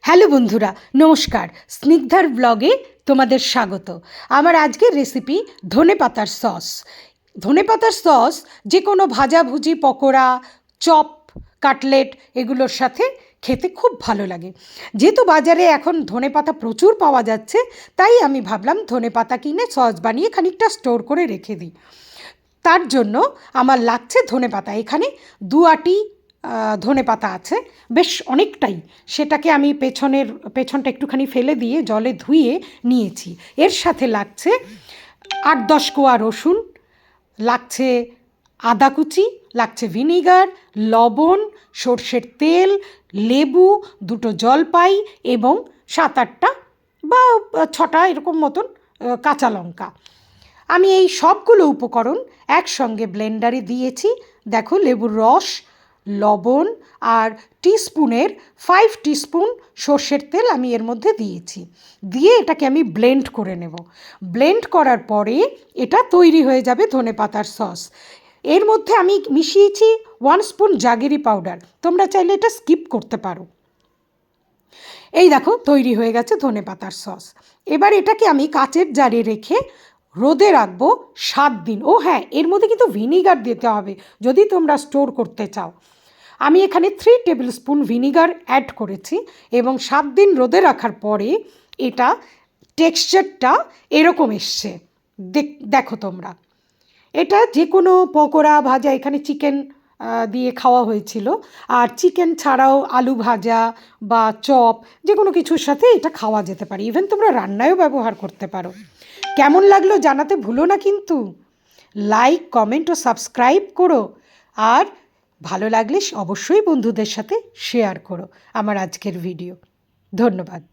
Hello বন্ধুরা, নমস্কার। স্নিগ্ধার ব্লগে তোমাদের স্বাগত। আমার আজকের রেসিপি ধনেপাতার সস। ধনেপাতার সস যে কোনো ভাজাভুজি, পকোড়া, চপ, কাটলেট এগুলোর সাথে খেতে খুব ভালো লাগে। যেহেতু বাজারে এখন ধনেপাতা প্রচুর পাওয়া যাচ্ছে, তাই আমি ভাবলাম ধনেপাতা কিনে সস বানিয়ে খানিকটা স্টোর করে রেখে দিই। তার জন্য আমার লাগছে ধনেপাতা। এখানে 2 আঁটি ধনেপাতা আছে, বেশ অনেকটাই। সেটাকে আমি পেছনটা একটুখানি ফেলে দিয়ে জলে ধুয়ে নিয়েছি। এর সাথে লাগছে 8-10 কোয়া রসুন, লাগছে আদা কুচি, লাগছে ভিনিগার, লবণ, সর্ষের তেল, লেবু, 2টো জলপাই এবং 7-8টা বা 6টা এরকম মতন কাঁচা লঙ্কা। আমি এই সবগুলো উপকরণ একসঙ্গে ব্লেন্ডারে দিয়েছি। দেখো, লেবুর রস, লবণ আর টিস্পুনের 5 টিস্পুন সর্ষের তেল আমি এর মধ্যে দিয়েছি। দিয়ে এটাকে আমি ব্লেন্ড করে নেব। ব্লেন্ড করার পরে এটা তৈরি হয়ে যাবে ধনেপাতার সস। এর মধ্যে আমি মিশিয়েছি 1 স্পুন জাগেরি পাউডার। তোমরা চাইলে এটা স্কিপ করতে পারো। এই দেখো, তৈরি হয়ে গেছে ধনেপাতার সস। এবার এটাকে আমি কাচের জারে রেখে রোদে রাখবো 7 দিন। ও হ্যাঁ, এর মধ্যে কিন্তু ভিনিগার দিতে হবে যদি তোমরা স্টোর করতে চাও। আমি এখানে 3 টেবিল স্পুন ভিনিগার অ্যাড করেছি এবং 7 দিন রোদে রাখার পরে এটা টেক্সচারটা এরকম এসছে। দেখো তোমরা, এটা যে কোনো পকোড়া, ভাজা, এখানে চিকেন দিয়ে খাওয়া হয়েছিল। আর চিকেন ছাড়াও আলু ভাজা বা চপ যে কোনো কিছুর সাথে এটা খাওয়া যেতে পারে। ইভেন তোমরা রান্নায়ও ব্যবহার করতে পারো। কেমন লাগলো জানাতে ভুলো না কিন্তু। লাইক, কমেন্ট ও সাবস্ক্রাইব করো। আর ভালো লাগলে অবশ্যই বন্ধুদের সাথে শেয়ার করো আমার আজকের ভিডিও। ধন্যবাদ।